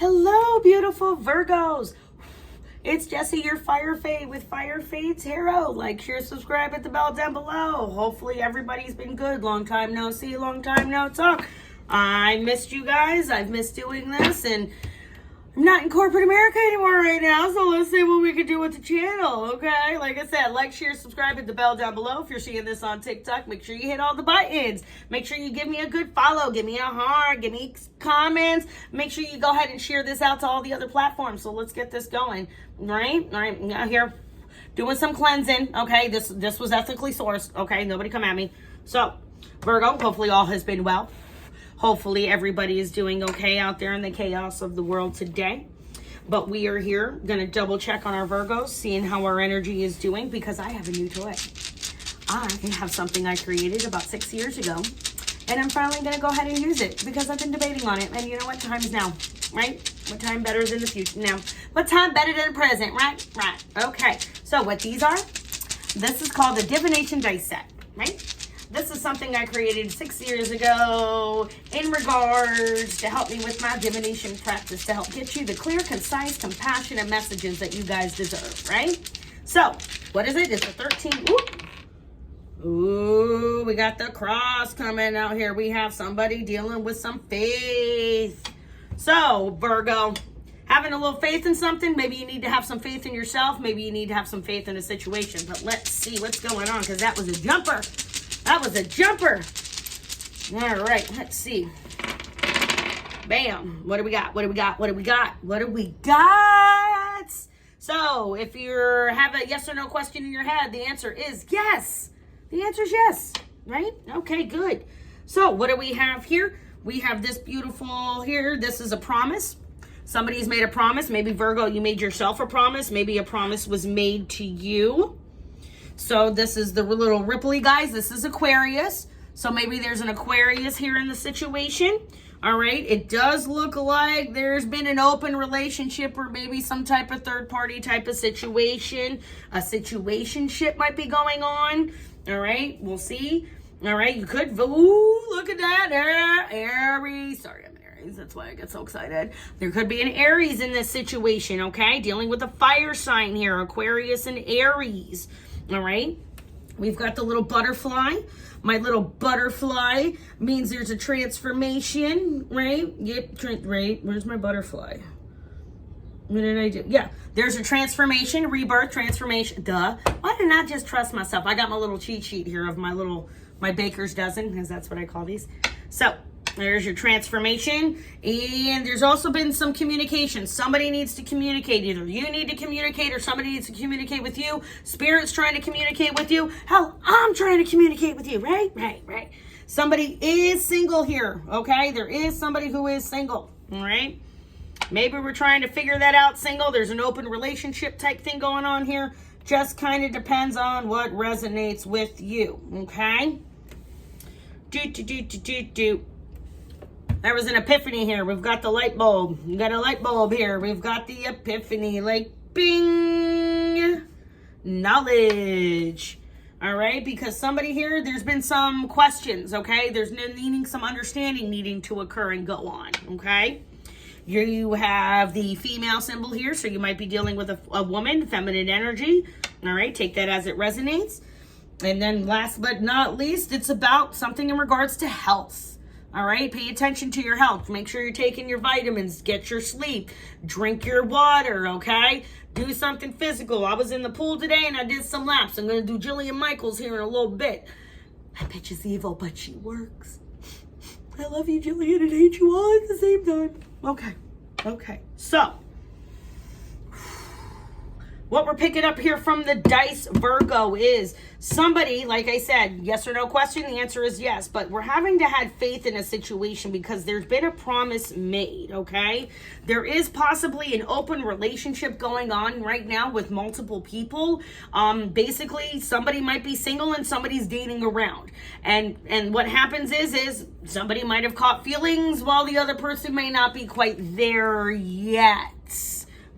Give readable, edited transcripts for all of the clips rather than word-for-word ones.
Hello, beautiful Virgos. It's Jessie, your Fire Fae with firefaetarot. Like, share, subscribe, hit the bell down below. Hopefully everybody's been good. Long time no see, long time no talk. I missed you guys. I've missed doing this, and I'm not in corporate America anymore right now, so let's see what we can do with the channel, okay? Like I said, like, share, subscribe, hit the bell down below. If you're seeing this on TikTok, make sure you hit all the buttons. Make sure you give me a good follow, give me a heart, give me comments. Make sure you go ahead and share this out to all the other platforms. So let's get this going, right? All right, I'm out here doing some cleansing, okay? This was ethically sourced, okay? Nobody come at me. So, Virgo, hopefully all has been well. Hopefully everybody is doing okay out there in the chaos of the world today. But we are here going to double check on our Virgos, seeing how our energy is doing, because I have a new toy. I have something I created about 6 years ago, and I'm finally going to go ahead and use it because I've been debating on it. And you know what? Time is now, right? What time better than the future now? What time better than the present, right? Right. Okay. So what these are, this is called the divination dice set, right? This is something I created 6 years ago in regards to help me with my divination practice, to help get you the clear, concise, compassionate messages that you guys deserve, right? So, what is it? It's a 13. Ooh, we got the cross coming out here. We have somebody dealing with some faith. So, Virgo, having a little faith in something, maybe you need to have some faith in yourself. Maybe you need to have some faith in a situation. But let's see what's going on, because that was a jumper. That was a jumper. All right, let's see. Bam. What do we got? What do we got? What do we got? What do we got? So, if you have a yes or no question in your head, the answer is yes. The answer is yes, right? Okay, good. So, what do we have here? We have this beautiful here. This is a promise. Somebody's made a promise. Maybe, Virgo, you made yourself a promise. Maybe a promise was made to you. So this is the little ripply guys. This is Aquarius. So maybe there's an Aquarius here in the situation. All right. It does look like there's been an open relationship, or maybe some type of third party type of situation. A situationship might be going on. All right. We'll see. All right. You could. Ooh, look at that. Aries. Sorry, I'm an Aries. That's why I get so excited. There could be an Aries in this situation. Okay. Dealing with a fire sign here. Aquarius and Aries. All right, we've got the little butterfly. My little butterfly means there's a transformation, right? Yep, right. Where's my butterfly? What did I do? Yeah, there's a transformation, rebirth, transformation. Duh. Why didn't I just trust myself? I got my little cheat sheet here of my baker's dozen, because that's what I call these. So there's your transformation, and there's also been some communication. Somebody needs to communicate. Either you need to communicate, or somebody needs to communicate with you. Spirit's trying to communicate with you. Hell, I'm trying to communicate with you, right? Right. Somebody is single here, okay? There is somebody who is single, all right? Maybe we're trying to figure that out, single. There's an open relationship type thing going on here. Just kind of depends on what resonates with you, okay? There was an epiphany here. We've got the light bulb. We got a light bulb here. We've got the epiphany. Like, bing. Knowledge. All right? Because somebody here, there's been some questions, okay? There's needing some understanding needing to occur and go on, okay? You have the female symbol here, so you might be dealing with a woman, feminine energy. All right? Take that as it resonates. And then last but not least, it's about something in regards to health. All right, pay attention to your health. Make sure you're taking your vitamins, get your sleep, drink your water, okay? Do something physical. I was in the pool today and I did some laps. I'm going to do Jillian Michaels here in a little bit. That bitch is evil, but she works. I love you, Jillian, and hate you all at the same time. Okay. So, what we're picking up here from the dice, Virgo, is somebody, like I said, yes or no question, the answer is yes. But we're having to have faith in a situation because there's been a promise made, okay? There is possibly an open relationship going on right now with multiple people. Basically, somebody might be single and somebody's dating around. And what happens is somebody might have caught feelings while the other person may not be quite there yet.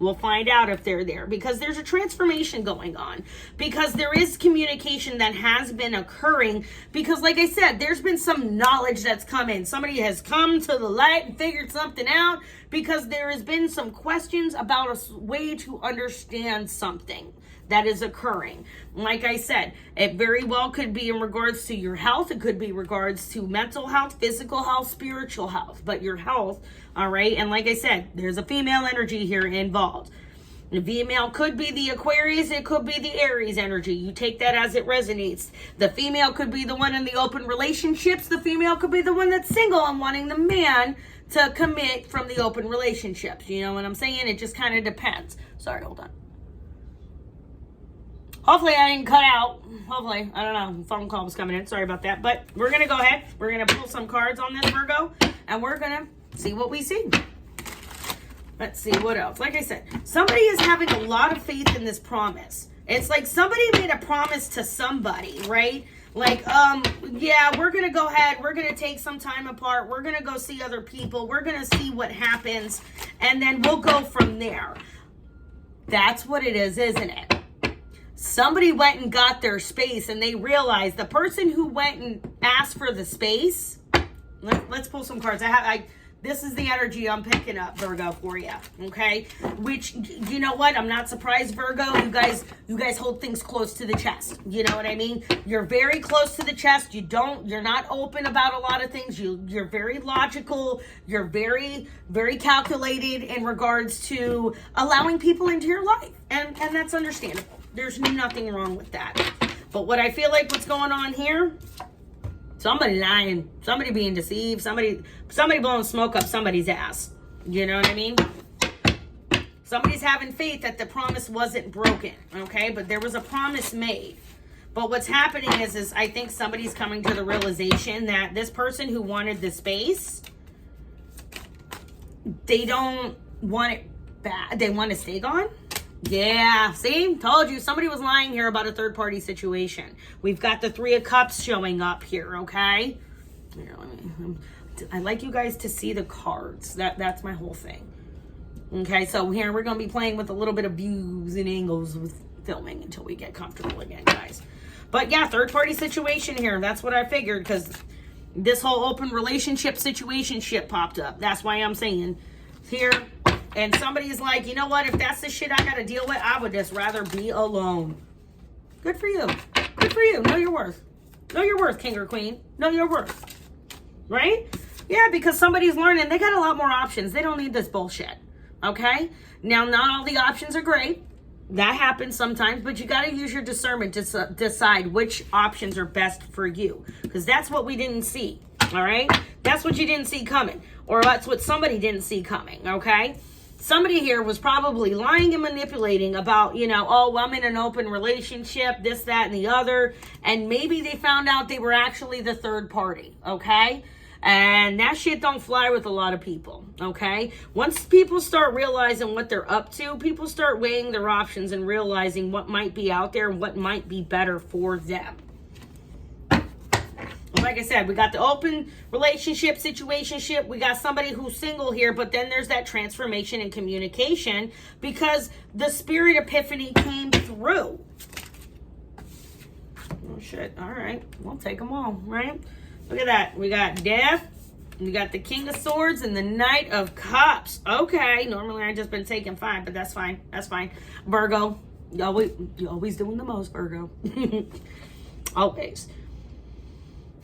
We'll find out if they're there, because there's a transformation going on, because there is communication that has been occurring, because like I said, there's been some knowledge that's come in. Somebody has come to the light and figured something out, because there has been some questions about a way to understand something that is occurring. Like I said, it very well could be in regards to your health. It could be regards to mental health, physical health, spiritual health, but your health, all right? And like I said, there's a female energy here involved. The female could be the Aquarius, it could be the Aries energy. You take that as it resonates. The female could be the one in the open relationships. The female could be the one that's single and wanting the man to commit from the open relationships. You know what I'm saying? It just kind of depends. Sorry, hold on. Hopefully I didn't cut out. Hopefully. I don't know. Phone call was coming in. Sorry about that. But we're going to go ahead. We're going to pull some cards on this, Virgo. And we're going to see what we see. Let's see what else. Like I said, somebody is having a lot of faith in this promise. It's like somebody made a promise to somebody, right? Like, yeah, we're going to go ahead. We're going to take some time apart. We're going to go see other people. We're going to see what happens. And then we'll go from there. That's what it is, isn't it? Somebody went and got their space, and they realized the person who went and asked for the space. Let's pull some cards. This is the energy I'm picking up, Virgo, for you. Okay, which, you know what? I'm not surprised, Virgo. You guys hold things close to the chest. You know what I mean? You're very close to the chest. You're not open about a lot of things. You're very logical. You're very, very calculated in regards to allowing people into your life, and that's understandable. There's nothing wrong with that. But what I feel like what's going on here, somebody lying, somebody being deceived, somebody blowing smoke up somebody's ass. You know what I mean? Somebody's having faith that the promise wasn't broken, okay? But there was a promise made. But what's happening is I think somebody's coming to the realization that this person who wanted the space, they don't want it bad. They want to stay gone. Yeah, see? Told you. Somebody was lying here about a third-party situation. We've got the Three of Cups showing up here, okay? Here, I like you guys to see the cards. That's my whole thing. Okay, so here we're going to be playing with a little bit of views and angles with filming until we get comfortable again, guys. But yeah, third-party situation here. That's what I figured, because this whole open relationship situation shit popped up. That's why I'm saying here. And somebody's like, you know what? If that's the shit I got to deal with, I would just rather be alone. Good for you. Good for you. Know your worth. Know your worth, king or queen. Know your worth. Right? Yeah, because somebody's learning they got a lot more options. They don't need this bullshit. Okay? Now, not all the options are great. That happens sometimes, but you got to use your discernment to decide which options are best for you. Because that's what we didn't see. All right? That's what you didn't see coming. Or that's what somebody didn't see coming. Okay? Somebody here was probably lying and manipulating about, you know, oh, well, I'm in an open relationship, this, that, and the other. And maybe they found out they were actually the third party, okay? And that shit don't fly with a lot of people, okay? Once people start realizing what they're up to, people start weighing their options and realizing what might be out there and what might be better for them. Like I said, we got the open relationship, situationship. We got somebody who's single here, but then there's that transformation in communication because the spirit epiphany came through. Oh, shit. All right. We'll take them all, right? Look at that. We got death. We got the King of Swords and the Knight of Cups. Okay. Normally, I've just been taking 5, but that's fine. That's fine. Virgo. You're always doing the most, Virgo. Always.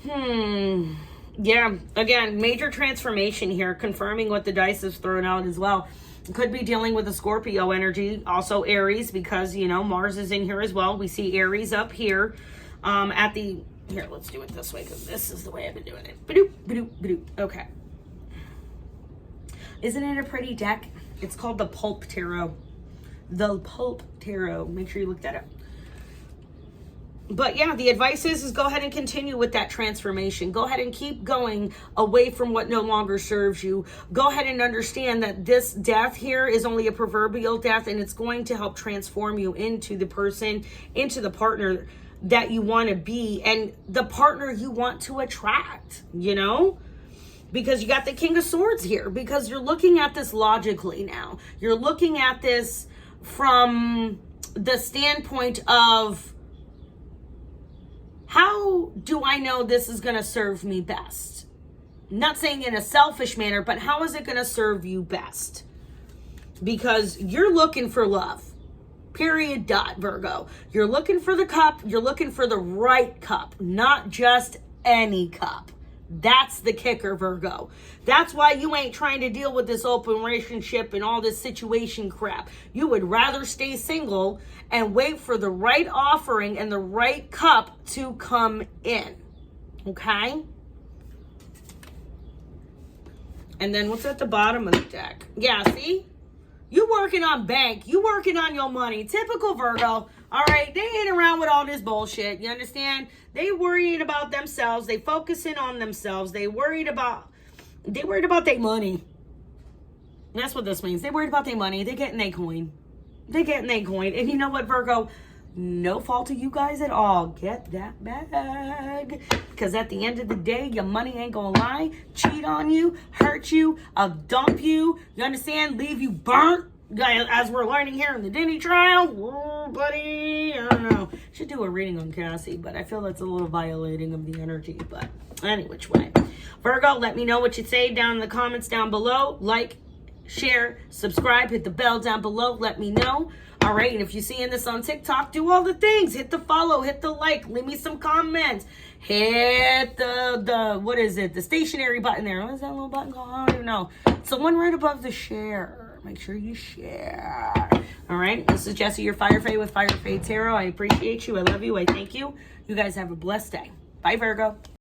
Yeah, again, major transformation here, confirming what the dice has thrown out as well. Could be dealing with a Scorpio energy, also Aries, because, you know, Mars is in here as well. We see Aries up here here, let's do it this way, because this is the way I've been doing it. Ba-doop, ba-doop, ba-doop. Okay. Isn't it a pretty deck? It's called the Pulp Tarot. The Pulp Tarot. Make sure you look that up. But yeah, the advice is go ahead and continue with that transformation. Go ahead and keep going away from what no longer serves you. Go ahead and understand that this death here is only a proverbial death, and it's going to help transform you into the person, into the partner that you want to be, and the partner you want to attract, you know? Because you got the King of Swords here. Because you're looking at this logically now. You're looking at this from the standpoint of, how do I know this is going to serve me best? Not saying in a selfish manner, but how is it going to serve you best? Because you're looking for love. Period. Dot. Virgo. You're looking for the cup. You're looking for the right cup. Not just any cup. That's the kicker, Virgo. That's why you ain't trying to deal with this open relationship and all this situation crap. You would rather stay single and wait for the right offering and the right cup to come in. Okay? And then what's at the bottom of the deck? Yeah, see? You working on bank. You working on your money. Typical Virgo. All right? They ain't around with all this bullshit. You understand? They worried about themselves. They focusing on themselves. They worried about their money. That's what this means. They worried about their money. They getting their coin. They getting their coin. And you know what, Virgo? No fault of you guys at all. Get that bag. Because at the end of the day, your money ain't gonna lie, cheat on you, hurt you, dump you. You understand? Leave you burnt. As we're learning here in the Denny trial. Whoa, buddy. I don't know. Should do a reading on Cassie, but I feel that's a little violating of the energy. But any which way. Virgo, let me know what you say down in the comments down below. Like, share, subscribe, hit the bell down below. Let me know. All right, and if you're seeing this on TikTok, do all the things. Hit the follow, hit the like, leave me some comments. Hit the what is it? The stationary button there. What is that little button called? I don't even know. It's the one right above the share. Make sure you share. All right, this is Jessie, your Fire Fae with Fire Fae Tarot. I appreciate you. I love you. I thank you. You guys have a blessed day. Bye, Virgo.